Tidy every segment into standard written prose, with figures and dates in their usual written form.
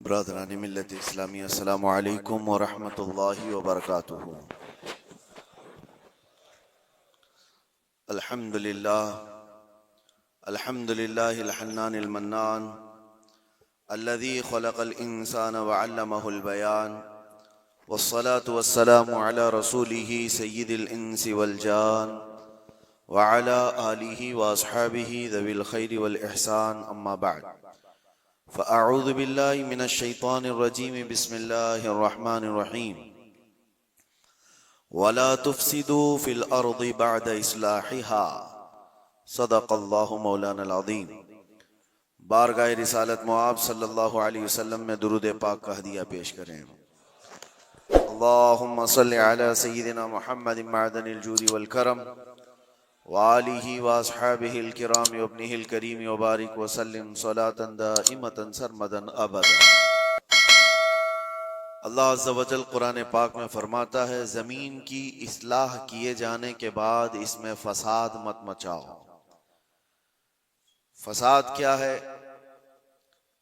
برادران ملت اسلامی، السلام علیکم ورحمۃ اللہ وبرکاتہ۔ الحمد للہ الحنان المنان الذي خلق الانسان وعلمه البیان، والصلاة والسلام على رسوله سید الانس والجان وعلى آلہ واصحابہ ذوی الخیر والاحسان، اما بعد فأعوذ باللہ من الشیطان الرجیم، بسم اللہ الرحمن الرحیم۔ ولا تفسدوا في الأرض بعد إصلاحها، صدق اللہ مولانا العظیم۔ بارگاہ رسالت معاب صلی اللہ علیہ وسلم میں درود پاک کا ہدیہ پیش کریں۔ اللہم صل علی سیدنا محمد معدن الجود والکرم وآلہ واصحابہ الکرام وابنہ الکریم وبارک وسلم صلاۃ دائمۃ سرمدا ابدا۔ اللہ عز و جل قرآن پاک میں فرماتا ہے، زمین کی اصلاح کیے جانے کے بعد اس میں فساد مت مچاؤ۔ فساد کیا ہے؟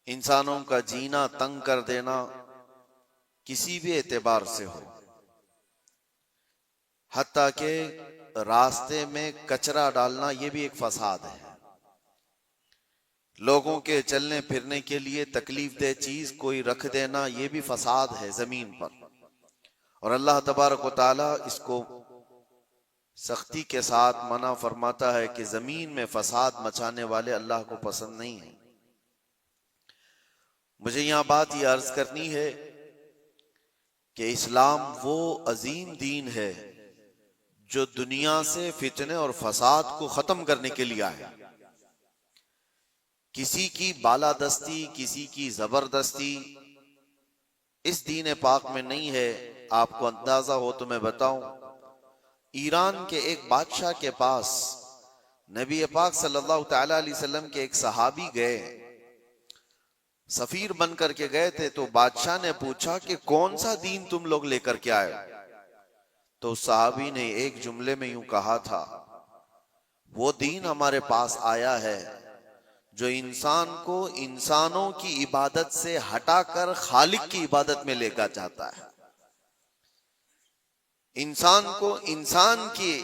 انسانوں کا جینا تنگ کر دینا، کسی بھی اعتبار سے ہو، حتیٰ کہ راستے میں کچرا ڈالنا یہ بھی ایک فساد ہے۔ لوگوں کے چلنے پھرنے کے لیے تکلیف دہ چیز کوئی رکھ دینا یہ بھی فساد ہے زمین پر، اور اللہ تبارک و تعالی اس کو سختی کے ساتھ منع فرماتا ہے کہ زمین میں فساد مچانے والے اللہ کو پسند نہیں ہیں۔ مجھے یہاں بات یہ عرض کرنی ہے کہ اسلام وہ عظیم دین ہے جو دنیا سے فتنے اور فساد کو ختم کرنے کے لیے آیا۔ کسی کی بالادستی، کسی کی زبردستی اس دین پاک میں نہیں ہے۔ آپ کو اندازہ ہو تو میں بتاؤں، ایران کے ایک بادشاہ کے پاس نبی پاک صلی اللہ تعالی علیہ وسلم کے ایک صحابی گئے، سفیر بن کر کے گئے تھے۔ تو بادشاہ نے پوچھا کہ کون سا دین تم لوگ لے کر کے آئے؟ تو صحابی نے ایک جملے میں یوں کہا تھا، وہ دین ہمارے پاس آیا ہے جو انسان کو انسانوں کی عبادت سے ہٹا کر خالق کی عبادت میں لے کر جاتا ہے۔ انسان کو انسان کی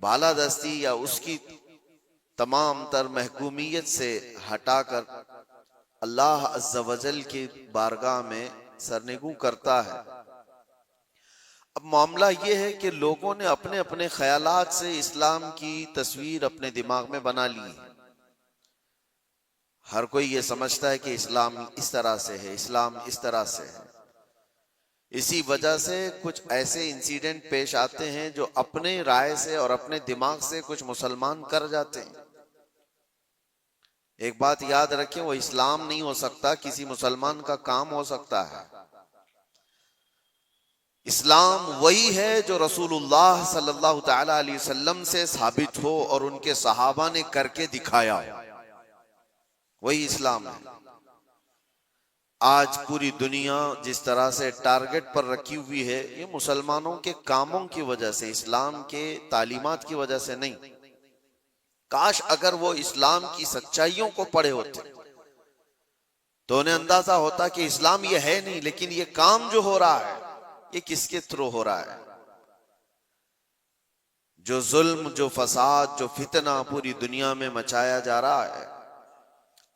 بالادستی یا اس کی تمام تر محکومیت سے ہٹا کر اللہ عز و جل کی بارگاہ میں سرنگوں کرتا ہے۔ اب معاملہ یہ ہے کہ لوگوں نے اپنے اپنے خیالات سے اسلام کی تصویر اپنے دماغ میں بنا لی۔ ہر کوئی یہ سمجھتا ہے کہ اسلام اس طرح سے ہے، اسلام اس طرح سے ہے۔ اسی وجہ سے کچھ ایسے انسیڈنٹ پیش آتے ہیں جو اپنے رائے سے اور اپنے دماغ سے کچھ مسلمان کر جاتے ہیں۔ ایک بات یاد رکھیں، وہ اسلام نہیں ہو سکتا، کسی مسلمان کا کام ہو سکتا ہے۔ اسلام وہی ہے جو رسول اللہ صلی اللہ تعالی علیہ وسلم سے ثابت ہو اور ان کے صحابہ نے کر کے دکھایا، وہی اسلام ہے۔ آج پوری دنیا جس طرح سے ٹارگٹ پر رکھی ہوئی ہے، یہ مسلمانوں کے کاموں کی وجہ سے، اسلام کے تعلیمات کی وجہ سے نہیں۔ کاش اگر وہ اسلام کی سچائیوں کو پڑھے ہوتے تو انہیں اندازہ ہوتا کہ اسلام یہ ہے نہیں، لیکن یہ کام جو ہو رہا ہے یہ کس کے تھرو ہو رہا ہے۔ جو ظلم، جو فساد، جو فتنہ پوری دنیا میں مچایا جا رہا ہے،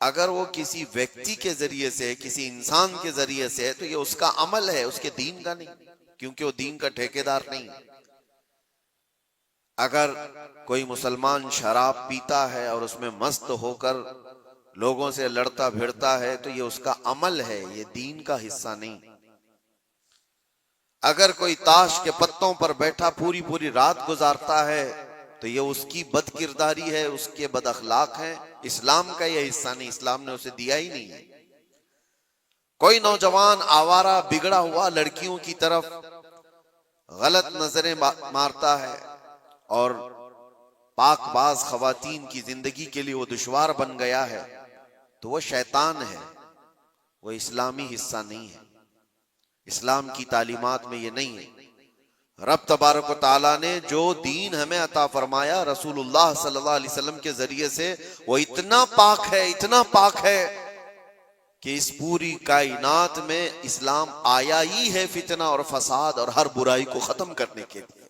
اگر وہ کسی ویکتی کے ذریعے سے، کسی انسان کے ذریعے سے ہے تو یہ اس کا عمل ہے، اس کے دین کا نہیں، کیونکہ وہ دین کا ٹھیکیدار نہیں۔ اگر کوئی مسلمان شراب پیتا ہے اور اس میں مست ہو کر لوگوں سے لڑتا بھیڑتا ہے تو یہ اس کا عمل ہے، یہ دین کا حصہ نہیں۔ اگر کوئی تاش کے پتوں پر بیٹھا پوری پوری رات گزارتا ہے تو یہ اس کی بد کرداری ہے، اس کے بد اخلاق ہیں، اسلام کا یہ حصہ نہیں، اسلام نے اسے دیا ہی نہیں ہے۔ کوئی نوجوان آوارہ بگڑا ہوا لڑکیوں کی طرف غلط نظریں مارتا ہے اور پاک باز خواتین کی زندگی کے لیے وہ دشوار بن گیا ہے تو وہ شیطان ہے، وہ اسلامی حصہ نہیں ہے، اسلام کی تعلیمات میں یہ نہیں ہے۔ رب تبارک و تعالیٰ نے جو دین ہمیں عطا فرمایا رسول اللہ صلی اللہ علیہ وسلم کے ذریعے سے، وہ اتنا پاک ہے، اتنا پاک ہے کہ اس پوری کائنات میں اسلام آیا ہی ہے فتنہ اور فساد اور ہر برائی کو ختم کرنے کے لیے۔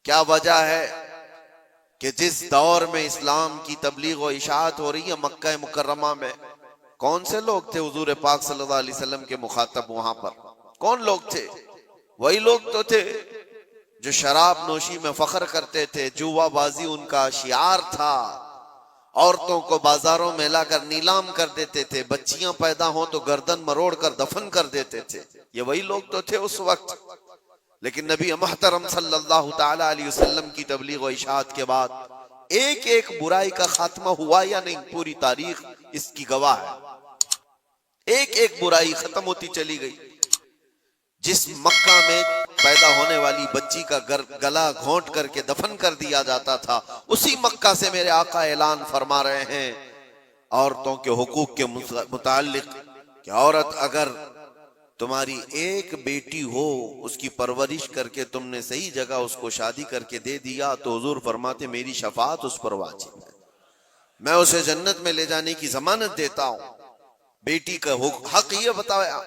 کیا وجہ ہے کہ جس دور میں اسلام کی تبلیغ و اشاعت ہو رہی ہے مکہ مکرمہ میں، کون سے لوگ تھے حضور پاک صلی اللہ علیہ وسلم کے مخاطب وہاں پر؟ کون لوگ تھے؟ وہی لوگ تو تھے جو شراب نوشی میں فخر کرتے تھے، جوا بازی ان کا شعار تھا، عورتوں کو بازاروں میں لا کر نیلام کر دیتے تھے، بچیاں پیدا ہوں تو گردن مروڑ کر دفن کر دیتے تھے۔ یہ وہی لوگ تو تھے اس وقت۔ لیکن نبی محترم صلی اللہ تعالی علیہ وسلم کی تبلیغ و اشاعت کے بعد ایک ایک برائی کا خاتمہ ہوا یا نہیں؟ پوری تاریخ اس کی گواہ ہے۔ ایک ایک برائی ختم ہوتی چلی گئی۔ جس مکہ میں پیدا ہونے والی بچی کا گلا گھونٹ کر کے دفن کر دیا جاتا تھا، اسی مکہ سے میرے آقا اعلان فرما رہے ہیں عورتوں کے حقوق کے متعلق کہ عورت اگر تمہاری ایک بیٹی ہو، اس کی پرورش کر کے تم نے صحیح جگہ اس کو شادی کر کے دے دیا تو حضور فرماتے میری شفاعت اس پر واجب ہے، میں اسے جنت میں لے جانے کی ضمانت دیتا ہوں۔ بیٹی کا حق یہ بتایا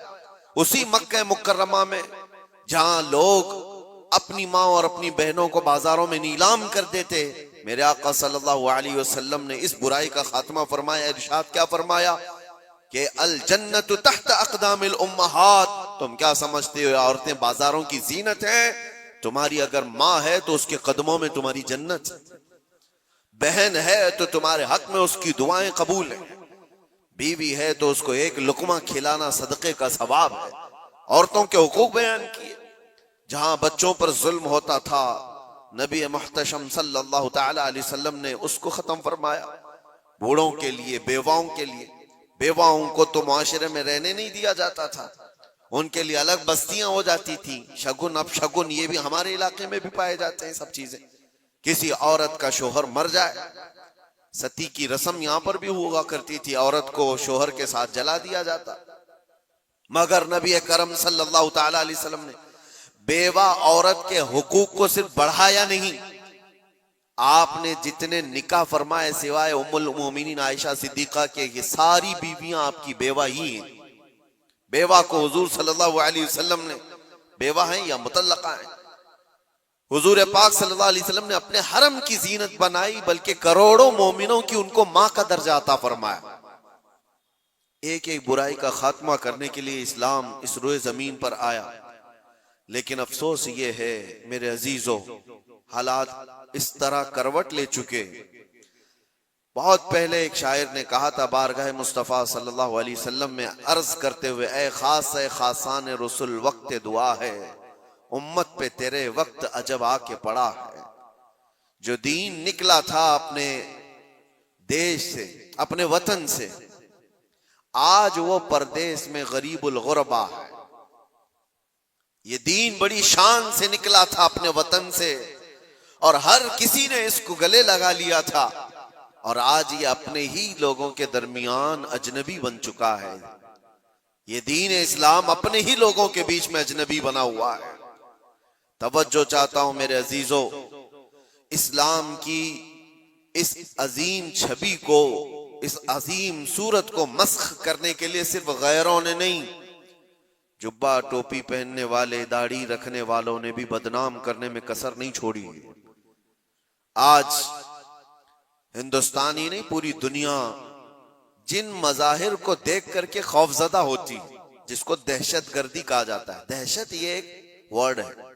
اسی مکہ مکرمہ میں جہاں لوگ اپنی ماں اور اپنی بہنوں کو بازاروں میں نیلام کر دیتے، میرے آقا صلی اللہ علیہ وسلم نے اس برائی کا خاتمہ فرمایا۔ ارشاد کیا فرمایا کہ الجنت تحت اقدام الامہات، تم کیا سمجھتے ہو عورتیں بازاروں کی زینت ہیں؟ تمہاری اگر ماں ہے تو اس کے قدموں میں تمہاری جنت ہے، بہن ہے تو تمہارے حق میں اس کی دعائیں قبول ہیں، بیوی ہے تو اس کو ایک لقمہ کھلانا صدقے کا ثواب ہے۔ عورتوں کے حقوق بیان کیے۔ جہاں بچوں پر ظلم ہوتا تھا نبی محتشم صلی اللہ تعالی علیہ وسلم نے اس کو ختم فرمایا۔ بوڑھوں کے لیے، بیواؤں کے لیے، بیواؤں کو تو معاشرے میں رہنے نہیں دیا جاتا تھا، ان کے لیے الگ بستیاں ہو جاتی تھی۔ شگن اب شگن یہ بھی ہمارے علاقے میں بھی پائے جاتے ہیں سب چیزیں۔ کسی عورت کا شوہر مر جائے، ستی کی رسم یہاں پر بھی ہوا کرتی تھی، عورت کو شوہر کے ساتھ جلا دیا جاتا، مگر نبی کرم صلی اللہ تعالی علیہ وسلم نے بیوہ عورت کے حقوق کو صرف بڑھایا نہیں، آپ نے جتنے نکاح فرمائے سوائے ام المومنین عائشہ صدیقہ کے، یہ ساری بیویاں آپ کی بیوہ ہی ہیں۔ بیوہ کو حضور صلی اللہ علیہ وسلم نے بیوہ ہیں یا مطلقہ ہیں، حضور پاک صلی اللہ علیہ وسلم نے اپنے حرم کی زینت بنائی، بلکہ کروڑوں مومنوں کی ان کو ماں کا درجہ عطا فرمایا۔ ایک ایک برائی کا خاتمہ کرنے کے لیے اسلام اس روئے زمین پر آیا، لیکن افسوس یہ ہے میرے عزیزو، حالات اس طرح کروٹ لے چکے۔ بہت پہلے ایک شاعر نے کہا تھا بارگاہ مصطفیٰ صلی اللہ علیہ وسلم میں عرض کرتے ہوئے، اے خاص اے خاصان رسول وقت دعا ہے، امت پہ تیرے وقت عجب آ کے پڑا ہے۔ جو دین نکلا تھا اپنے دیش سے، اپنے وطن سے، آج وہ پردیس میں غریب الغربا ہے۔ یہ دین بڑی شان سے نکلا تھا اپنے وطن سے، اور ہر کسی نے اس کو گلے لگا لیا تھا، اور آج یہ اپنے ہی لوگوں کے درمیان اجنبی بن چکا ہے۔ یہ دین اسلام اپنے ہی لوگوں کے بیچ میں اجنبی بنا ہوا ہے۔ توجہ چاہتا ہوں میرے عزیزو، اسلام کی اس عظیم چھبی کو، اس عظیم صورت کو مسخ کرنے کے لیے صرف غیروں نے نہیں، جبہ ٹوپی پہننے والے، داڑھی رکھنے والوں نے بھی بدنام کرنے میں کسر نہیں چھوڑی۔ آج ہندوستانی نہیں، پوری دنیا جن مظاہر کو دیکھ کر کے خوفزدہ ہوتی، جس کو دہشت گردی کہا جاتا ہے۔ دہشت یہ ایک ورڈ ہے،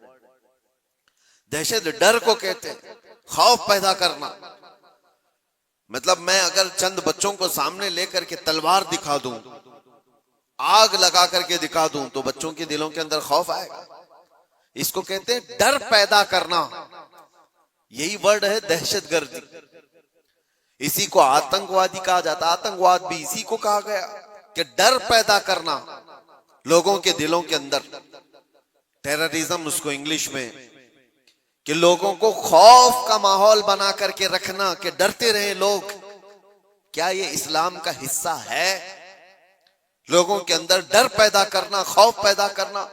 دہشت ڈر کو کہتے ہیں، خوف پیدا کرنا۔ مطلب میں اگر چند بچوں کو سامنے لے کر کے تلوار دکھا دوں، آگ لگا کر کے دکھا دوں، تو بچوں کے دلوں کے اندر خوف آئے گا۔ اس کو کہتے ہیں ڈر پیدا کرنا، یہی ورڈ ہے دہشت گردی۔ اسی کو آتنکوادی کہا جاتا، آتنکواد بھی اسی کو کہا گیا کہ ڈر پیدا کرنا لوگوں کے دلوں کے اندر، ٹیررزم اس کو انگلش میں، کہ لوگوں کو خوف کا ماحول بنا کر کے رکھنا کہ ڈرتے رہیں لوگ۔ کیا یہ اسلام کا حصہ ہے؟ لوگوں کے اندر ڈر پیدا کرنا، خوف پیدا کرنا۔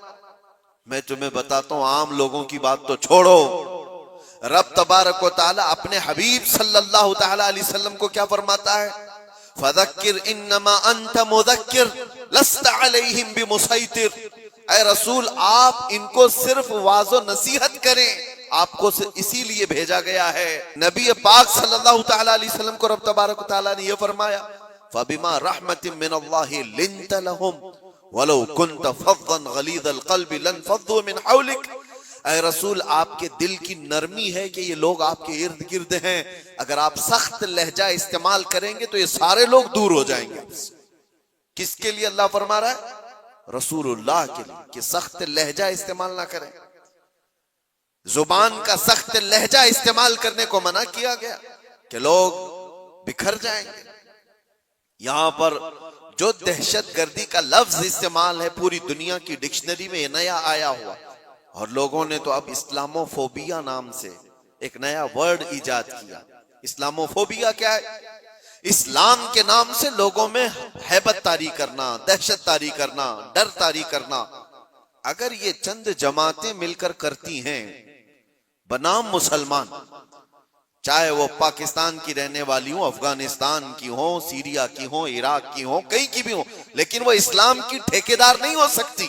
میں تمہیں بتاتا ہوں، عام لوگوں کی بات تو چھوڑو، رب تبارک و تعالی اپنے حبیب صلی اللہ تعالی علیہ وسلم کو کیا فرماتا ہے؟ فذکر انما انت مذکر لست علیہم بمسیطر، اے رسول آپ ان کو صرف واعظ و نصیحت کریں، آپ کو اسی لیے بھیجا گیا ہے۔ نبی پاک صلی اللہ تعالی علیہ وسلم کو رب تبارک و تعالی نے یہ فرمایا فَبِمَا رَحْمَةٍ مِّنَ اللَّهِ لِنْتَ لَهُمْ وَلَوْ كُنْتَ فَظًّا غَلِيظَ الْقَلْبِ لَانفَضُّوا مِنْ حَوْلِكَ، اے رسول آپ کے دل کی نرمی ہے کہ یہ لوگ آپ کے ارد گرد ہیں، اگر آپ سخت لہجہ استعمال کریں گے تو یہ سارے لوگ دور ہو جائیں گے۔ کس کے لیے اللہ فرما رہا ہے؟ رسول اللہ کے لیے، کہ سخت لہجہ استعمال نہ کریں۔ زبان کا سخت لہجہ استعمال کرنے کو منع کیا گیا کہ لوگ بکھر جائیں گے۔ یہاں پر جو دہشت گردی کا لفظ استعمال ہے پوری دنیا کی ڈکشنری میں یہ نیا آیا ہوا، اور لوگوں نے تو اب اسلامو فوبیا نام سے ایک نیا ورڈ ایجاد کیا۔ اسلامو فوبیا کیا ہے؟ اسلام کے نام سے لوگوں میں ہیبت طاری کرنا، دہشت طاری کرنا، ڈر طاری کرنا۔ اگر یہ چند جماعتیں مل کر کرتی ہیں بنام مسلمان، چاہے وہ پاکستان کی رہنے والی ہوں، افغانستان کی ہوں، سیریا کی ہوں، عراق کی ہوں، کہیں کی بھی ہوں، لیکن وہ اسلام کی ٹھیکیدار نہیں ہو سکتی،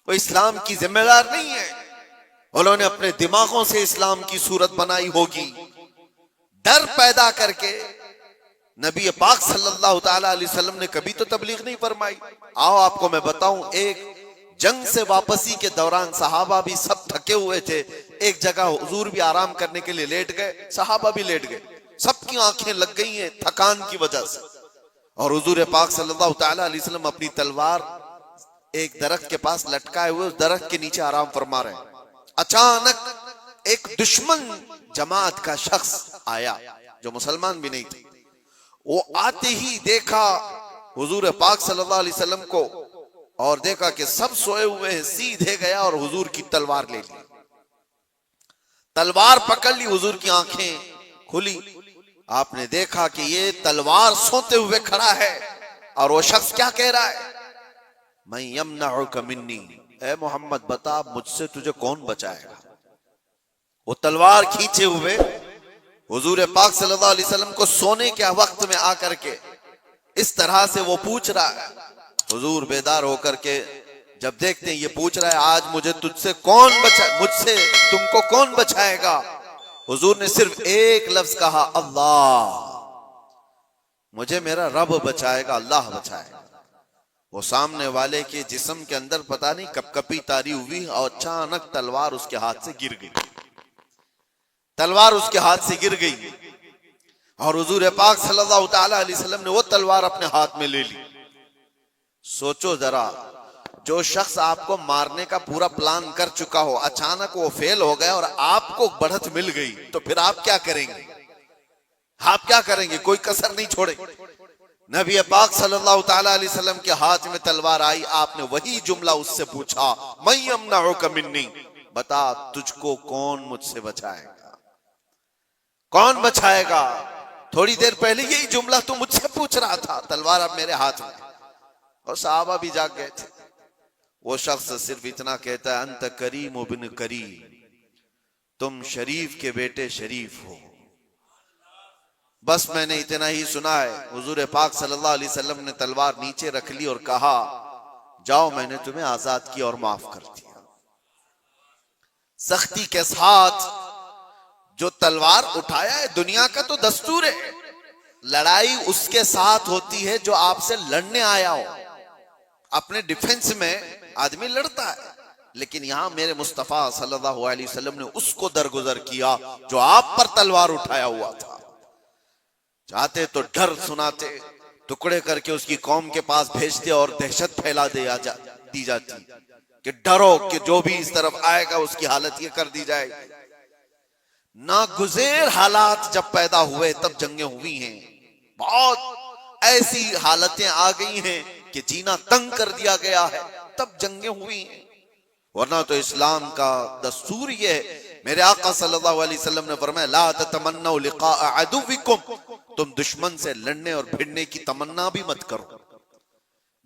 وہ اسلام کی ذمہ دار نہیں ہے۔ انہوں نے اپنے دماغوں سے اسلام کی صورت بنائی ہوگی، ڈر پیدا کر کے۔ نبی پاک صلی اللہ تعالی علیہ وسلم نے کبھی تو تبلیغ نہیں فرمائی۔ آؤ آپ کو میں بتاؤں، ایک جنگ سے واپسی کے دوران صحابہ بھی سب تھکے ہوئے تھے، ایک جگہ حضور بھی آرام کرنے کے لیے لیٹ گئے، صحابہ بھی لیٹ گئے، سب کی آنکھیں لگ گئی ہیں تھکان کی وجہ سے، اور حضور پاک صلی اللہ تعالی علیہ وسلم اپنی تلوار ایک درخت کے پاس لٹکائے ہوئے اس درخت کے نیچے آرام فرما رہے ہیں۔ اچانک ایک دشمن جماعت کا شخص آیا جو مسلمان بھی نہیں تھے، وہ آتے ہی دیکھا حضور پاک صلی اللہ علیہ وسلم کو اور دیکھا کہ سب سوئے ہوئے ہیں، سیدھے گیا اور حضور کی تلوار لے لی، تلوار پکڑ لی، حضور کی آنکھیں کھلی، آپ نے دیکھا کہ یہ تلوار سوتے ہوئے کھڑا ہے، اور وہ شخص کیا کہہ رہا ہے؟ میں یمنعک منی، اے محمد بتا مجھ سے تجھے کون بچائے گا؟ وہ تلوار کھینچے ہوئے حضور پاک صلی اللہ علیہ وسلم کو سونے کے وقت میں آ کر کے اس طرح سے وہ پوچھ رہا ہے۔ حضور بیدار ہو کر کے جب دیکھتے ہیں یہ پوچھ رہا ہے آج مجھے تجھ سے کون بچائے، مجھ سے تم کو کون بچائے گا؟ حضور نے صرف ایک لفظ کہا، اللہ، مجھے میرا رب بچائے گا، اللہ بچائے گا۔ وہ سامنے والے کے جسم کے اندر پتہ نہیں کپ کپی تاری ہوئی اور اچانک تلوار اس کے ہاتھ سے گر گئی، تلوار اس کے ہاتھ سے گر گئی، اور حضور پاک صلی اللہ تعالی علیہ وسلم نے وہ تلوار اپنے ہاتھ میں لے لی۔ سوچو ذرا، جو شخص آپ کو مارنے کا پورا پلان کر چکا ہو، اچانک وہ فیل ہو گیا اور آپ کو بڑھت مل گئی، تو پھر آپ کیا کریں گے؟ آپ کیا کریں گے؟ کوئی کسر نہیں چھوڑے۔ نبی پاک صلی اللہ تعالی علیہ وسلم کے ہاتھ میں تلوار آئی، آپ نے وہی جملہ اس سے پوچھا، من یمنعک منی، بتا تجھ کو کون مجھ سے بچائے گا؟ کون بچائے گا؟ تھوڑی دیر پہلے یہی جملہ تو مجھ سے پوچھ رہا تھا، تلوار اب میرے ہاتھ میں۔ اور صحابہ بھی جاگ گئے تھے۔ وہ شخص صرف اتنا کہتا ہے، انت کریم ابن کریم، تم شریف کے بیٹے شریف ہو۔ بس میں نے اتنا ہی سنا ہے۔ حضور پاک صلی اللہ علیہ وسلم نے تلوار نیچے رکھ لی اور کہا، جاؤ میں نے تمہیں آزاد کیا اور معاف کر دیا۔ سختی کے ساتھ جو تلوار اٹھایا ہے، دنیا کا تو دستور ہے، لڑائی اس کے ساتھ ہوتی ہے جو آپ سے لڑنے آیا ہو۔ اپنے ڈیفنس میں آدمی لڑتا ہے، لیکن یہاں میرے مصطفیٰ صلی اللہ علیہ وسلم نے اس کو درگزر کیا جو آپ پر تلوار اٹھایا ہوا تھا۔ چاہتے تو ڈر سناتے، ٹکڑے کر کے اس کی قوم کے پاس بھیجتے اور دہشت پھیلا دی جاتی کہ ڈرو کہ جو بھی اس طرف آئے گا اس کی حالت یہ کر دی جائے گی۔ ناگزیر حالات جب پیدا ہوئے تب جنگیں ہوئی ہیں، بہت ایسی حالتیں آ گئی ہیں کہ جینا تنگ کر دیا گیا ہے، تب جنگیں ہوئی ہیں، ورنہ تو اسلام کا دستور یہ ہے۔ میرے آقا صلی اللہ علیہ وسلم نے فرمایا، لا تتمنوا لقاء عدوکم، تم دشمن سے لڑنے اور بھڑنے کی تمنا بھی مت کرو،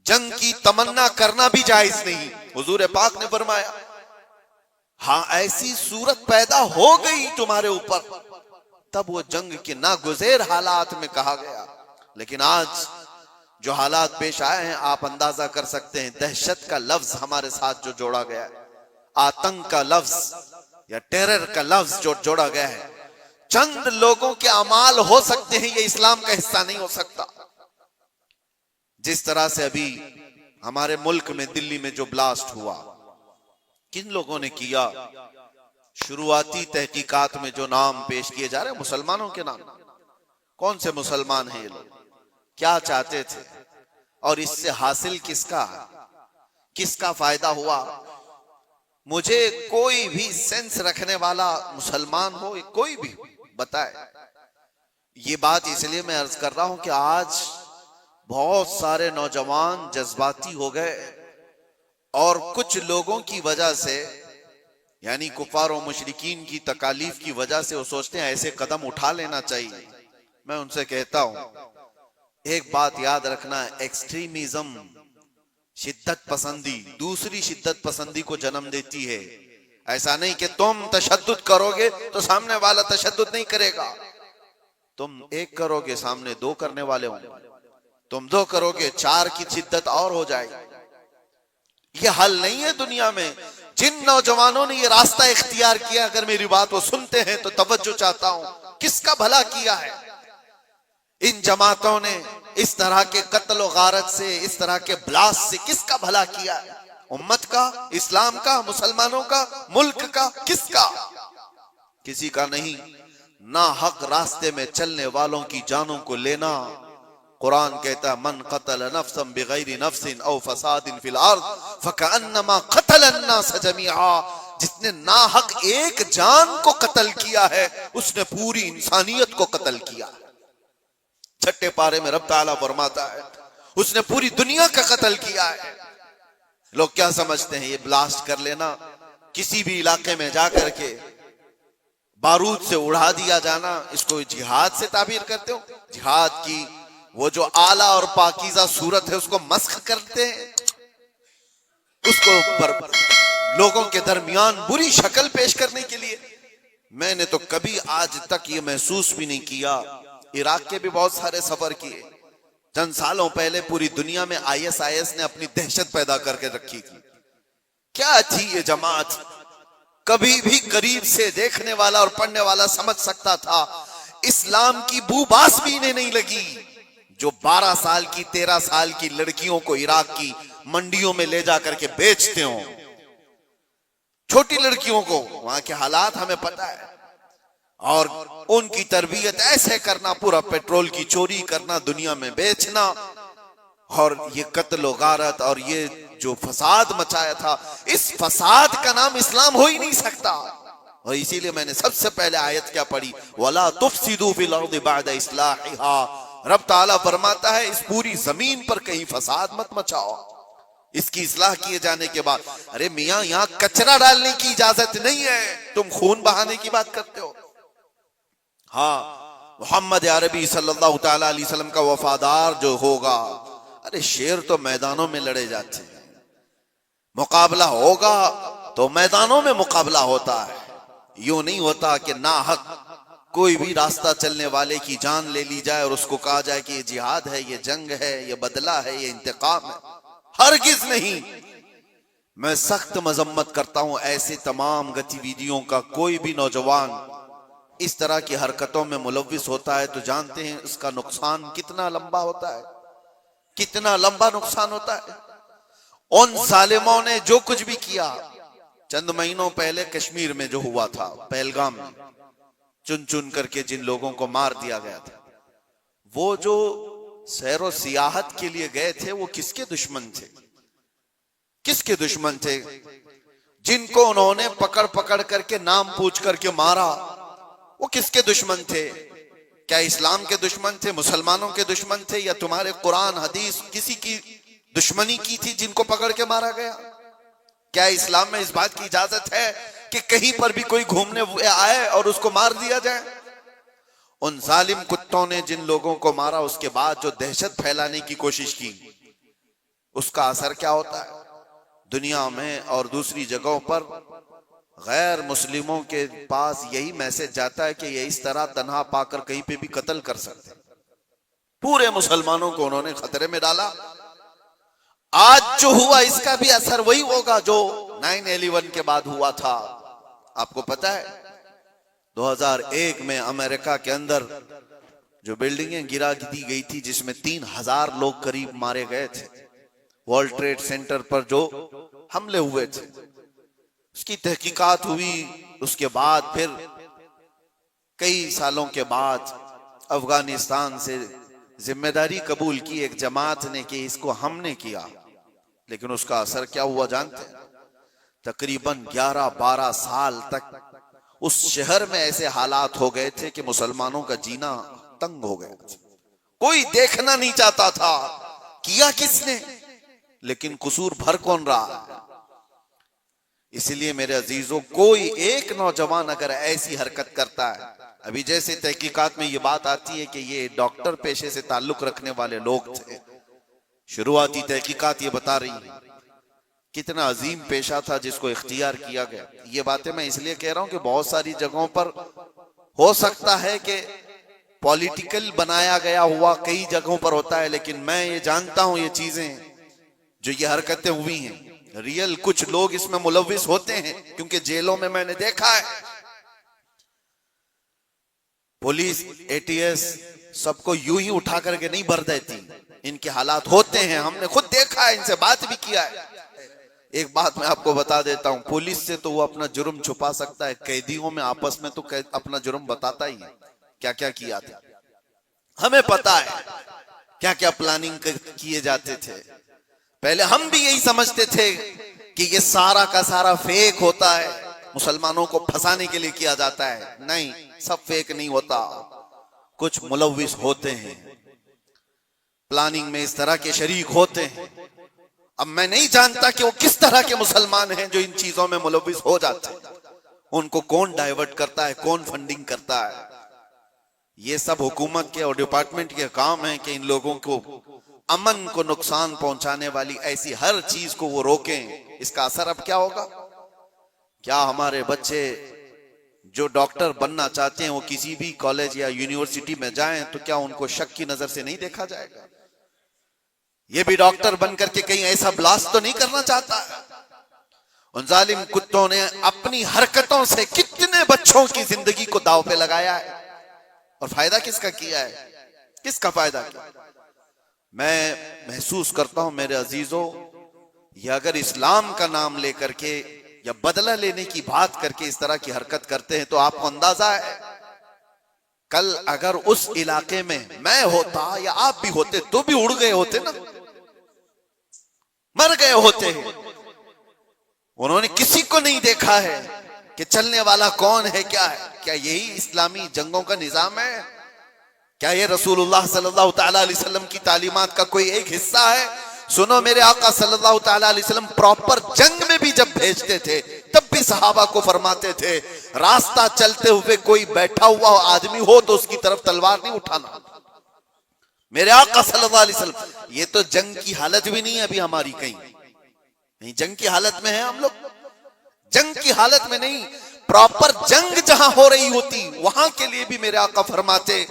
جنگ کی تمنا کرنا بھی جائز نہیں۔ حضور پاک نے فرمایا، ہاں ایسی صورت پیدا ہو گئی تمہارے اوپر، تب وہ جنگ کے ناگزیر حالات میں کہا گیا، لیکن آج جو حالات پیش آئے ہیں آپ اندازہ کر سکتے ہیں. دہشت کا لفظ ہمارے ساتھ جو جوڑا گیا ہے, آتنک کا لفظ یا ٹیرر کا لفظ جو جوڑا گیا ہے, چند لوگوں کے اعمال ہو سکتے ہیں, یہ اسلام کا حصہ نہیں ہو سکتا. جس طرح سے ابھی ہمارے ملک میں دلی میں جو بلاسٹ ہوا, کن لوگوں نے کیا؟ شروعاتی تحقیقات میں جو نام پیش کیے جا رہے ہیں مسلمانوں کے نام. کون سے مسلمان ہیں یہ لوگ؟ کیا چاہتے تھے؟ اور اس سے حاصل کس کا فائدہ ہوا؟ مجھے کوئی بھی سینس رکھنے والا مسلمان ہو, کوئی بھی بتائے. یہ بات اس لیے میں عرض کر رہا ہوں کہ آج بہت سارے نوجوان جذباتی ہو گئے اور کچھ لوگوں کی وجہ سے, یعنی کفار و مشرکین کی تکالیف کی وجہ سے وہ سوچتے ہیں ایسے قدم اٹھا لینا چاہیے. میں ان سے کہتا ہوں ایک بات یاد رکھنا, ایکسٹریمزم, شدت پسندی دوسری شدت پسندی کو جنم دیتی ہے. ایسا نہیں کہ تم تشدد کرو گے تو سامنے والا تشدد نہیں کرے گا. تم ایک کرو گے سامنے دو کرنے والے ہوں گے, تم دو کرو گے چار کی شدت اور ہو جائے گی. یہ حل نہیں ہے دنیا میں. جن نوجوانوں نے یہ راستہ اختیار کیا, اگر میری بات وہ سنتے ہیں تو توجہ چاہتا ہوں, کس کا بھلا کیا ہے؟ ان جماعتوں نے اس طرح کے قتل و غارت سے, اس طرح کے بلاسٹ سے کس کا بھلا کیا ہے؟ امت کا, اسلام کا, مسلمانوں کا, ملک کا, کس کا؟ کسی کا نہیں. ناحق راستے میں چلنے والوں کی جانوں کو لینا. قرآن کہتا ہے من قتل نفسا بغیر نفس او فساد فی الارض فکأنما قتل الناس جميعا. جس نے ناحق ایک جان کو قتل کیا ہے اس نے پوری انسانیت کو قتل کیا. چھٹے پارے میں رب تعالیٰ فرماتا ہے اس نے پوری دنیا کا قتل کیا ہے. لوگ کیا سمجھتے ہیں یہ بلاسٹ کر لینا, کسی بھی علاقے میں جا کر کے بارود سے اڑا دیا جانا, اس کو جہاد سے تعبیر کرتے ہو؟ جہاد کی وہ جو اعلیٰ اور پاکیزہ صورت ہے اس کو مسخ کرتے ہیں, اس کو لوگوں کے درمیان بری شکل پیش کرنے کے لیے. میں نے تو کبھی آج تک یہ محسوس بھی نہیں کیا. عراق کے بھی بہت سارے سفر کیے. چند سالوں پہلے پوری دنیا میں IS نے اپنی دہشت پیدا کر کے رکھی تھی. کیا تھی یہ جماعت؟ کبھی بھی قریب سے دیکھنے والا اور پڑھنے والا سمجھ سکتا تھا اسلام کی بو باس بھی انہیں نہیں لگی. جو 12 سال کی 13 سال کی لڑکیوں کو عراق کی منڈیوں میں لے جا کر کے بیچتے ہوں, چھوٹی لڑکیوں کو, وہاں کے حالات ہمیں پتہ ہے, اور ان کی تربیت ایسے کرنا, پورا پیٹرول کی چوری کرنا, دنیا میں بیچنا, اور یہ قتل و غارت اور یہ جو فساد مچایا تھا, اس فساد کا نام اسلام ہو ہی نہیں سکتا. اور اسی لیے میں نے سب سے پہلے آیت کیا پڑھی, وَلَا تُفْسِدُوا فِي الْأَرْضِ بَعْدَ إِصْلَاحِهَا. رب تعالیٰ فرماتا ہے اس پوری زمین پر کہیں فساد مت مچاؤ اس کی اصلاح کیے جانے کے بعد. ارے میاں یہاں کچرا ڈالنے کی اجازت نہیں ہے, تم خون بہانے کی بات کرتے ہو. ہاں محمد عربی صلی اللہ تعالی علیہ وسلم کا وفادار جو ہوگا, ارے شیر تو میدانوں میں لڑے جاتے ہیں, مقابلہ ہوگا تو میدانوں میں مقابلہ ہوتا ہے. یوں نہیں ہوتا کہ ناحق کوئی بھی راستہ چلنے والے کی جان لے لی جائے اور اس کو کہا جائے کہ یہ جہاد ہے, یہ جنگ ہے, یہ بدلہ ہے, یہ انتقام ہے. ہرگز نہیں. میں سخت مذمت کرتا ہوں ایسے تمام گتیویدیوں کا. کوئی بھی نوجوان اس طرح کی حرکتوں میں ملوث ہوتا ہے تو جانتے ہیں اس کا نقصان کتنا لمبا ہوتا ہے, کتنا لمبا نقصان ہوتا ہے. ان ظالموں نے جو کچھ بھی کیا, چند مہینوں پہلے کشمیر میں جو ہوا تھا, پہلگام میں چن چن کر کے جن لوگوں کو مار دیا گیا تھا, وہ جو سیر و سیاحت کے لیے گئے تھے وہ کس کے دشمن تھے؟ کس کے دشمن تھے؟ جن کو انہوں نے پکڑ پکڑ کر کے نام پوچھ کر کے مارا, وہ کس کے دشمن تھے؟ کیا اسلام کے دشمن تھے, مسلمانوں کے دشمن تھے, یا تمہارے قرآن حدیث کسی کی دشمنی کی تھی جن کو پکڑ کے مارا گیا؟ کیا اسلام میں اس بات کی اجازت ہے کہ کہیں پر بھی کوئی گھومنے آئے اور اس کو مار دیا جائے؟ ان ظالم کتوں نے جن لوگوں کو مارا, اس کے بعد جو دہشت پھیلانے کی کوشش کی, اس کا اثر کیا ہوتا ہے دنیا میں اور دوسری جگہوں پر؟ غیر مسلموں کے پاس یہی میسج جاتا ہے کہ یہ اس طرح تنہا پا کر کہیں پہ بھی قتل کر سکتے. پورے مسلمانوں کو انہوں نے خطرے میں ڈالا. آج جو ہوا اس کا بھی اثر وہی ہوگا جو 9/11 کے بعد ہوا تھا. آپ کو پتا ہے 2001 میں امریکہ کے اندر جو بلڈنگیں گرا دی گئی تھی جس میں 3000 لوگ قریب مارے گئے تھے, ورلڈ ٹریڈ سینٹر پر جو حملے ہوئے تھے, اس کی تحقیقات ہوئی. اس کے بعد پھر کئی سالوں کے بعد افغانستان سے ذمہ داری قبول کی ایک جماعت نے کہ اس کو ہم نے کیا, لیکن اس کا اثر کیا ہوا جانتے ہیں؟ تقریباً 11-12 سال تک اس شہر میں ایسے حالات ہو گئے تھے کہ مسلمانوں کا جینا تنگ ہو گیا. کوئی دیکھنا نہیں چاہتا تھا کیا کس نے, لیکن قصور بھر کون رہا. اس لیے میرے عزیزوں, کوئی ایک نوجوان اگر ایسی حرکت کرتا ہے, ابھی جیسے تحقیقات میں یہ بات آتی ہے کہ یہ ڈاکٹر پیشے سے تعلق رکھنے والے لوگ تھے, شروعاتی تحقیقات یہ بتا رہی ہیں کتنا عظیم پیشہ تھا جس کو اختیار کیا گیا. یہ باتیں میں اس لیے کہہ رہا ہوں کہ بہت ساری جگہوں پر ہو سکتا ہے کہ پولیٹیکل بنایا گیا ہوا کئی جگہوں پر ہوتا ہے, لیکن میں یہ جانتا ہوں یہ چیزیں جو یہ حرکتیں ہوئی ہیں ریئل کچھ لوگ اس میں ملوث ہوتے ہیں, کیونکہ جیلوں میں نے دیکھا ہے پولیس ATS سب کو یوں ہی اٹھا کر کے نہیں بھر دیتی, ان کے حالات ہوتے ہیں, ہم نے خود دیکھا ہے, ان سے بات بھی کیا ہے. ایک بات میں آپ کو بتا دیتا ہوں, پولیس سے تو وہ اپنا جرم چھپا سکتا ہے, قیدیوں میں آپس میں تو اپنا جرم بتاتا ہی ہے کیا کیا کیا تھا. ہمیں پتا ہے کیا کیا پلاننگ کیے جاتے تھے. پہلے ہم بھی یہی سمجھتے تھے کہ یہ سارا کا سارا فیک ہوتا ہے, مسلمانوں کو پھنسانے کے لیے کیا جاتا ہے. نہیں, سب فیک نہیں ہوتا, کچھ ملوث ہوتے ہیں, پلاننگ میں اس طرح کے شریک ہوتے ہیں. اب میں نہیں جانتا کہ وہ کس طرح کے مسلمان ہیں جو ان چیزوں میں ملوث ہو جاتے ہیں, ان کو کون ڈائیورٹ کرتا ہے, کون فنڈنگ کرتا ہے. یہ سب حکومت کے اور ڈپارٹمنٹ کے کام ہے کہ ان لوگوں کو امن کو نقصان پہنچانے والی ایسی ہر چیز کو وہ روکیں. اس کا اثر اب کیا ہوگا؟ کیا ہمارے بچے جو ڈاکٹر بننا چاہتے ہیں وہ کسی بھی کالج یا یونیورسٹی میں جائیں تو کیا ان کو شک کی نظر سے نہیں دیکھا جائے گا؟ یہ بھی ڈاکٹر بن کر کے کہیں ایسا بلاسٹ تو نہیں کرنا چاہتا. ان ظالم کتوں نے اپنی حرکتوں سے کتنے بچوں کی زندگی کو داؤ پہ لگایا ہے, اور فائدہ کس کا کیا ہے, کس کا فائدہ کیا؟ میں محسوس کرتا ہوں میرے عزیزوں, یہ اگر اسلام کا نام لے کر کے یا بدلہ لینے کی بات کر کے اس طرح کی حرکت کرتے ہیں تو آپ کو اندازہ ہے کل اگر اس علاقے میں میں ہوتا یا آپ بھی ہوتے تو بھی اڑ گئے ہوتے نا, مر گئے ہوتے ہیں. انہوں نے کسی کو نہیں دیکھا ہے کہ چلنے والا کون ہے, کیا ہے. کیا یہی اسلامی جنگوں کا نظام ہے؟ کیا یہ رسول اللہ صلی اللہ تعالی علیہ وسلم کی تعلیمات کا کوئی ایک حصہ ہے؟ سنو, میرے آقا صلی اللہ تعالی علیہ وسلم پراپر جنگ میں بھی جب بھیجتے تھے تب بھی صحابہ کو فرماتے تھے راستہ چلتے ہوئے کوئی بیٹھا ہوا آدمی ہو تو اس کی طرف تلوار نہیں اٹھانا. میرے آقا صلی اللہ علیہ وسلم, یہ تو جنگ کی حالت بھی نہیں ہے ابھی ہماری, کہیں جنگ کی حالت میں ہیں ہم لوگ, جنگ کی حالت میں نہیں. پراپر جنگ جہاں ہو رہی ہوتی وہاں کے لیے بھی میرے آقا فرماتے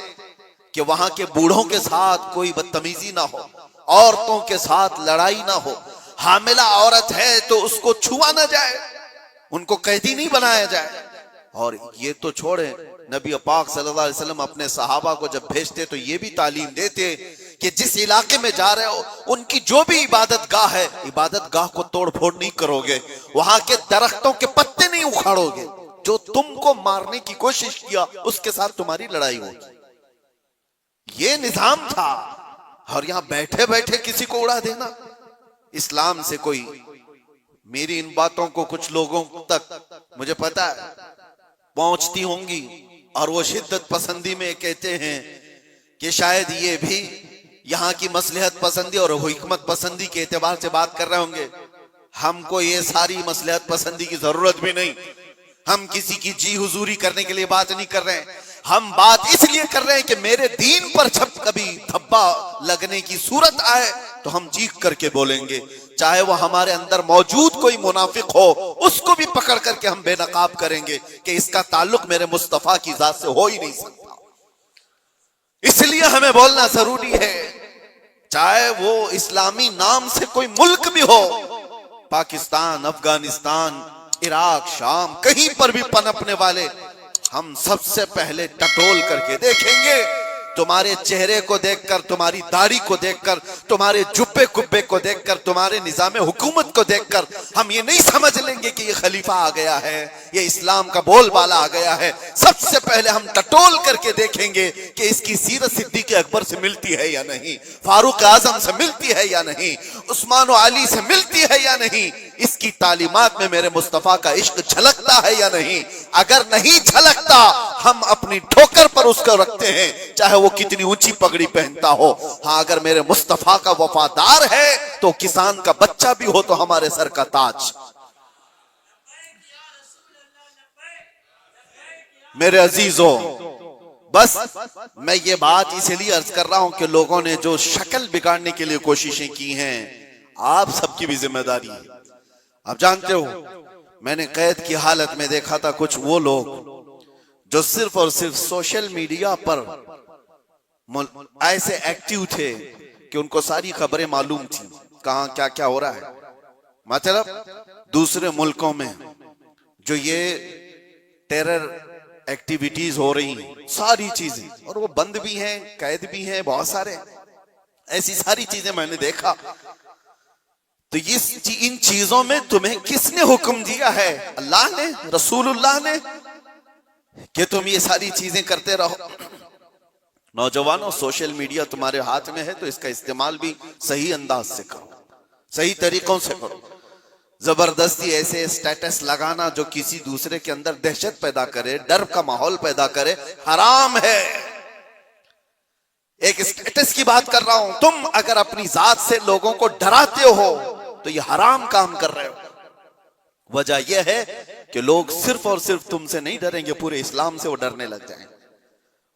کہ وہاں کے بوڑھوں کے ساتھ کوئی بدتمیزی نہ ہو, عورتوں کے ساتھ لڑائی نہ ہو, حاملہ عورت ہے تو اس کو چھوا نہ جائے, ان کو قیدی نہیں بنایا جائے. اور یہ تو چھوڑیں, نبی پاک صلی اللہ علیہ وسلم اپنے صحابہ کو جب بھیجتے تو یہ بھی تعلیم دیتے کہ جس علاقے میں جا رہے ہو ان کی جو بھی عبادت گاہ ہے, عبادت گاہ کو توڑ پھوڑ نہیں کرو گے, وہاں کے درختوں کے پتے نہیں اکھاڑو گے, جو تم کو مارنے کی کوشش کیا اس کے ساتھ تمہاری لڑائی ہوگی. یہ نظام تھا. اور یہاں بیٹھے بیٹھے کسی کو اڑا دینا, اسلام سے کوئی, میری ان باتوں کو کچھ لوگوں تک مجھے پتا ہے پہنچتی ہوں گی اور وہ شدت پسندی میں کہتے ہیں کہ شاید یہ بھی یہاں کی مصلحت پسندی اور حکمت پسندی کے اعتبار سے بات کر رہے ہوں گے. ہم کو یہ ساری مصلحت پسندی کی ضرورت بھی نہیں, ہم کسی کی جی حضوری کرنے کے لیے بات نہیں کر رہے ہیں, ہم بات اس لیے کر رہے ہیں کہ میرے دین پر جب کبھی دھبا لگنے کی صورت آئے تو ہم چیخ کر کے بولیں گے, چاہے وہ ہمارے اندر موجود کوئی منافق ہو اس کو بھی پکڑ کر کے ہم بے نقاب کریں گے کہ اس کا تعلق میرے مصطفیٰ کی ذات سے ہو ہی نہیں سکتا. اس لیے ہمیں بولنا ضروری ہے، چاہے وہ اسلامی نام سے کوئی ملک بھی ہو، پاکستان، افغانستان، عراق، شام، کہیں پر بھی پنپنے والے، ہم سب سے پہلے ٹٹول کر کے دیکھیں گے۔ تمہارے چہرے کو دیکھ کر، تمہاری داڑھی کو دیکھ کر، تمہارے جبے کبے کو دیکھ کر، تمہارے نظام حکومت کو دیکھ کر ہم یہ نہیں سمجھ لیں گے کہ یہ خلیفہ آ گیا ہے، یہ اسلام کا بول بالا آ گیا ہے۔ سب سے پہلے ہم ٹٹول کر کے دیکھیں گے کہ اس کی سیرت صدیق اکبر سے ملتی ہے یا نہیں، فاروق اعظم سے ملتی ہے یا نہیں، عثمان و علی سے ملتی ہے یا نہیں، اس کی تعلیمات میں میرے مصطفیٰ کا عشق جھلکتا ہے یا نہیں۔ اگر نہیں جھلکتا ہم اپنی ٹھوکر پر اس کو رکھتے ہیں، چاہے وہ کتنی اونچی پگڑی پہنتا ہو۔ ہاں اگر میرے مصطفیٰ کا وفادار ہے تو کسان کا بچہ بھی ہو تو ہمارے سر کا تاج۔ میرے عزیزوں، بس میں یہ بات اس لیے عرض کر رہا ہوں کہ لوگوں نے جو شکل بگاڑنے کے لیے کوششیں کی ہیں، آپ سب کی بھی ذمہ داری ہے۔ آپ جانتے ہو، میں نے قید کی حالت میں دیکھا تھا کچھ وہ لوگ جو صرف اور صرف سوشل میڈیا پر ایسے ایکٹیو تھے کہ ان کو ساری خبریں معلوم تھیں، کہاں کیا کیا ہو رہا ہے۔ مطلب دوسرے ملکوں میں جو یہ ٹیرر ایکٹیویٹیز ہو رہی ہیں، ساری چیزیں، اور وہ بند بھی ہیں، قید بھی ہیں، بہت سارے ایسی ساری چیزیں میں نے دیکھا۔ تو ان چیزوں میں تمہیں کس نے حکم دیا ہے؟ اللہ نے، رسول اللہ نے، کہ تم یہ ساری چیزیں کرتے رہو؟ نوجوانوں، سوشل میڈیا تمہارے ہاتھ میں ہے تو اس کا استعمال بھی صحیح انداز سے کرو، صحیح طریقوں سے کرو۔ زبردستی ایسے سٹیٹس لگانا جو کسی دوسرے کے اندر دہشت پیدا کرے، ڈر کا ماحول پیدا کرے، حرام ہے۔ ایک سٹیٹس کی بات کر رہا ہوں، تم اگر اپنی ذات سے لوگوں کو ڈراتے ہو تو یہ حرام کام کر رہے ہو۔ وجہ یہ ہے کہ لوگ صرف اور صرف تم سے نہیں ڈریں گے، پورے اسلام سے وہ ڈرنے لگ جائیں گے،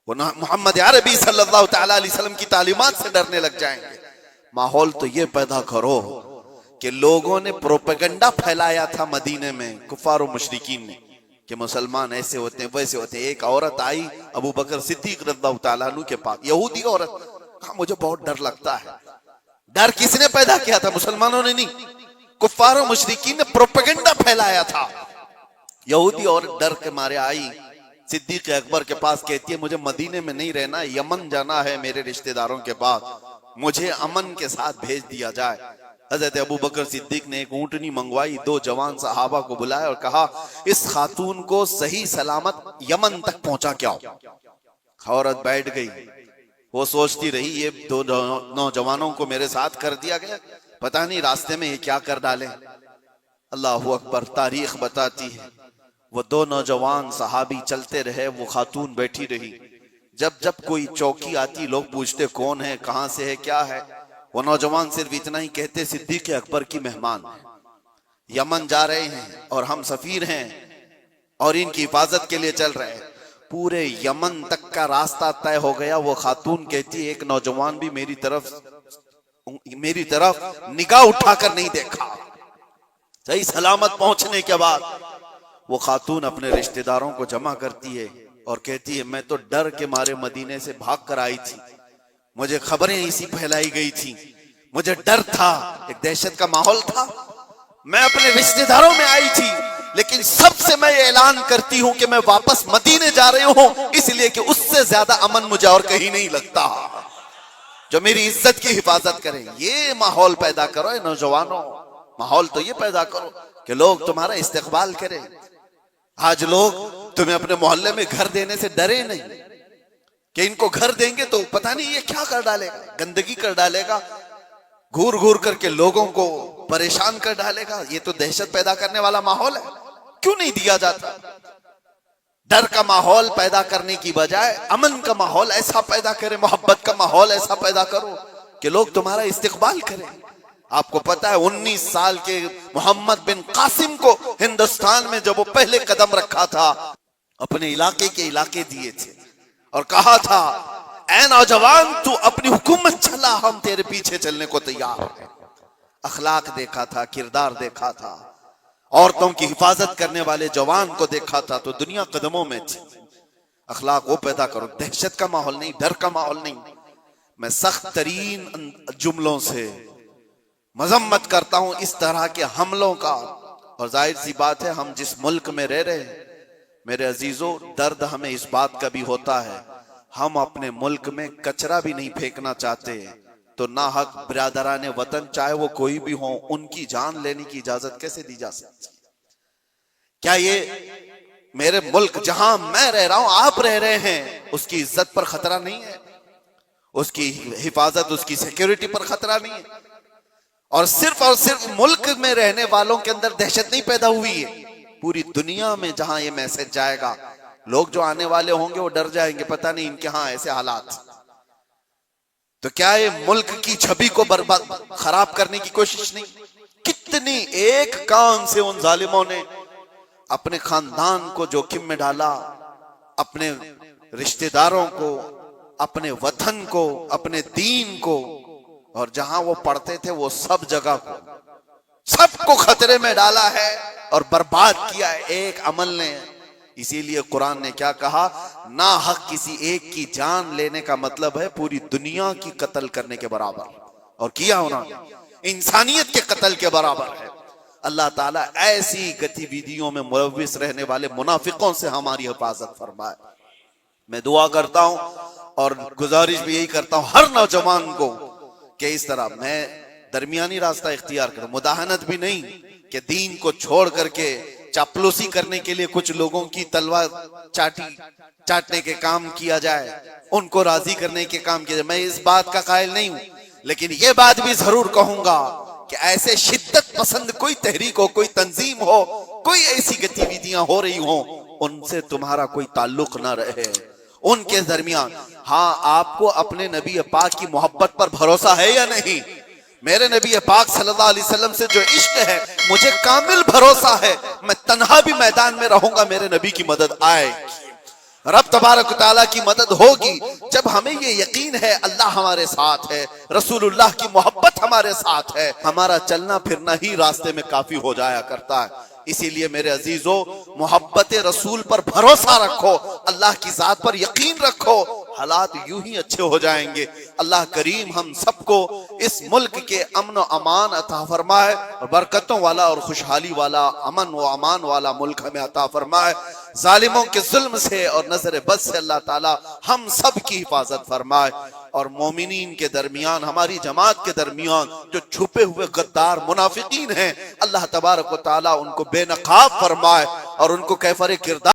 وہ محمد عربی صلی اللہ تعالی علیہ وسلم کی تعلیمات سے ڈرنے لگ جائیں گے۔ ماحول تو یہ پیدا کرو کہ لوگوں نے پروپیگنڈا پھیلایا تھا مدینے میں، کفار و مشرکین نے، کہ مسلمان ایسے ہوتے ہیں ویسے ہوتے ہیں۔ ایک عورت آئی ابو بکر صدیق رضی اللہ تعالیٰ عنہ کے پاس، یہودی عورت، کہا مجھے بہت ڈر لگتا ہے۔ ڈر کس نے پیدا کیا تھا؟ مسلمانوں نے نہیں، کفار و مشرکین نے پروپیگنڈا پھیلایا تھا۔ یہودی عورت ڈر کے مارے آئی صدیق اکبر کے پاس، کہتی ہے مجھے مدینے میں نہیں رہنا، یمن جانا ہے میرے رشتہ داروں کے پاس، مجھے امن کے ساتھ بھیج دیا جائے۔ حضرت ابو بکر صدیق نے ایک اونٹنی منگوائی، 2 جوان صحابہ کو بلایا اور کہا اس خاتون کو صحیح سلامت یمن تک پہنچا کے آؤ۔ عورت بیٹھ گئی، وہ سوچتی رہی یہ 2 نوجوانوں کو میرے ساتھ کر دیا گیا، پتہ نہیں راستے میں یہ کیا کر ڈالیں۔ اللہ اکبر، تاریخ بتاتی ہے وہ 2 نوجوان صحابی چلتے رہے، وہ خاتون بیٹھی رہی۔ جب کوئی چوکی آتی لوگ پوچھتے کون ہے، کہاں سے ہے، کیا ہے، وہ نوجوان صرف اتنا ہی کہتے صدیق اکبر کی مہمان ہیں، یمن جا رہے ہیں اور ہم سفیر ہیں اور ان کی حفاظت کے لیے چل رہے ہیں۔ پورے یمن تک کا راستہ طے ہو گیا، وہ خاتون کہتی ایک نوجوان بھی میری طرف نگاہ اٹھا کر نہیں دیکھا۔ صحیح سلامت پہنچنے کے بعد وہ خاتون اپنے رشتہ داروں کو جمع کرتی ہے اور کہتی ہے میں تو ڈر کے مارے مدینے سے بھاگ کر آئی تھی، مجھے خبریں ایسی پھیلائی گئی تھی، مجھے ڈر تھا، ایک دہشت کا ماحول تھا، میں اپنے رشتہ داروں میں آئی تھی، لیکن سب سے میں یہ اعلان کرتی ہوں کہ میں واپس مدینے جا رہی ہوں، اس لیے کہ اس سے زیادہ امن مجھے اور کہیں نہیں لگتا جو میری عزت کی حفاظت کریں۔ یہ ماحول پیدا کرو اے نوجوانوں، ماحول تو یہ پیدا کرو کہ لوگ تمہارا استقبال کریں۔ آج لوگ تمہیں اپنے محلے میں گھر دینے سے ڈرے نہیں کہ ان کو گھر دیں گے تو پتہ نہیں یہ کیا کر ڈالے گا، گندگی کر ڈالے گا، گھور گھور کر کے لوگوں کو پریشان کر ڈالے گا۔ یہ تو دہشت پیدا کرنے والا ماحول ہے، کیوں نہیں دیا جاتا؟ ڈر کا ماحول پیدا کرنے کی بجائے امن کا ماحول ایسا پیدا کرے، محبت کا ماحول ایسا پیدا کرو کہ لوگ تمہارا استقبال کریں۔ آپ کو پتا ہے 19 سال کے محمد بن قاسم کو ہندوستان میں جب وہ پہلے قدم رکھا تھا، اپنے علاقے کے علاقے دیے تھے اور کہا تھا اے نوجوان تو اپنی حکومت چلا، ہم تیرے پیچھے چلنے کو تیار ہیں۔ اخلاق دیکھا تھا، کردار دیکھا تھا، عورتوں کی حفاظت کرنے والے جوان کو دیکھا تھا تو دنیا قدموں میں تھی۔ اخلاق وہ پیدا کرو، دہشت کا ماحول نہیں، ڈر کا ماحول نہیں۔ میں سخت ترین جملوں سے مذمت کرتا ہوں اس طرح کے حملوں کا، اور ظاہر سی بات ہے ہم جس ملک میں رہ رہے ہیں میرے عزیزو، درد ہمیں اس بات کا بھی ہوتا ہے، ہم اپنے ملک میں کچرا بھی نہیں پھینکنا چاہتے، تو ناحق برادران وطن چاہے وہ کوئی بھی ہوں ان کی جان لینے کی اجازت کیسے دی جا سکتی؟ کیا یہ میرے ملک جہاں میں رہ رہا ہوں، آپ رہ رہے ہیں، اس کی عزت پر خطرہ نہیں ہے؟ اس کی حفاظت، اس کی سیکیورٹی پر خطرہ نہیں ہے؟ اور صرف ملک میں رہنے والوں کے اندر دہشت نہیں پیدا ہوئی ہے، پوری دنیا میں جہاں یہ میسج جائے گا، لوگ جو آنے والے ہوں گے وہ ڈر جائیں گے، پتہ نہیں ان کے ہاں ایسے حالات۔ تو کیا یہ ملک کی چھبی کو خراب کرنے کی کوشش نہیں؟ کتنی ایک کان سے ان ظالموں نے اپنے خاندان کو جوخم میں ڈالا، اپنے رشتہ داروں کو، اپنے وطن کو، اپنے دین کو، اور جہاں وہ پڑھتے تھے وہ سب جگہ کو، سب کو خطرے میں ڈالا ہے اور برباد کیا ہے ایک عمل نے۔ اسی لیے قرآن نے کیا کہا؟ ناحق کسی ایک کی جان لینے کا مطلب ہے پوری دنیا کی قتل کرنے کے برابر، اور کیا انہوں نے انسانیت کے قتل کے برابر ہے۔ اللہ تعالیٰ ایسی گتی ویدیوں میں ملوث رہنے والے منافقوں سے ہماری حفاظت فرمائے۔ میں دعا کرتا ہوں اور گزارش بھی یہی کرتا ہوں ہر نوجوان کو کہ اس طرح میں درمیانی راستہ اختیار کروں، مداہنت بھی نہیں کہ دین کو چھوڑ کر کے چاپلوسی کرنے کے لیے کچھ لوگوں کی تلوار چاٹنے کے کام کیا جائے، ان کو راضی کرنے کے کام کیا جائے، میں اس بات کا قائل نہیں ہوں، لیکن یہ بات بھی ضرور کہوں گا کہ ایسے شدت پسند کوئی تحریک ہو، کوئی تنظیم ہو، کوئی ایسی گتی ویدیاں ہو رہی ہوں، ان سے تمہارا کوئی تعلق نہ رہے، ان کے درمیان۔ ہاں، آپ کو اپنے نبی پاک کی محبت پر بھروسہ ہے یا نہیں؟ میرے نبی پاک صلی اللہ علیہ وسلم سے جو عشق ہے مجھے کامل بھروسہ ہے، میں تنہا بھی میدان میں رہوں گا، میرے نبی کی مدد آئے گی، رب تبارک و تعالیٰ کی مدد ہوگی۔ جب ہمیں یہ یقین ہے اللہ ہمارے ساتھ ہے، رسول اللہ کی محبت ہمارے ساتھ ہے، ہمارا چلنا پھرنا ہی راستے میں کافی ہو جایا کرتا ہے۔ اسی لیے میرے عزیزو، محبت رسول پر بھروسہ رکھو، اللہ کی ذات پر یقین رکھو، حالات یوں ہی اچھے ہو جائیں گے۔ اللہ کریم ہم سب کو اس ملک کے امن و امان عطا فرمائے، اور برکتوں والا اور خوشحالی والا، امن و امان والا ملک ہمیں عطا فرمائے۔ ظالموں کے ظلم سے اور نظر بد سے اللہ تعالی ہم سب کی حفاظت فرمائے، اور مومنین کے درمیان، ہماری جماعت کے درمیان جو چھپے ہوئے غدار منافقین ہیں، اللہ تبارک و تعالی ان کو بے نقاب فرمائے اور ان کو کیفر کردار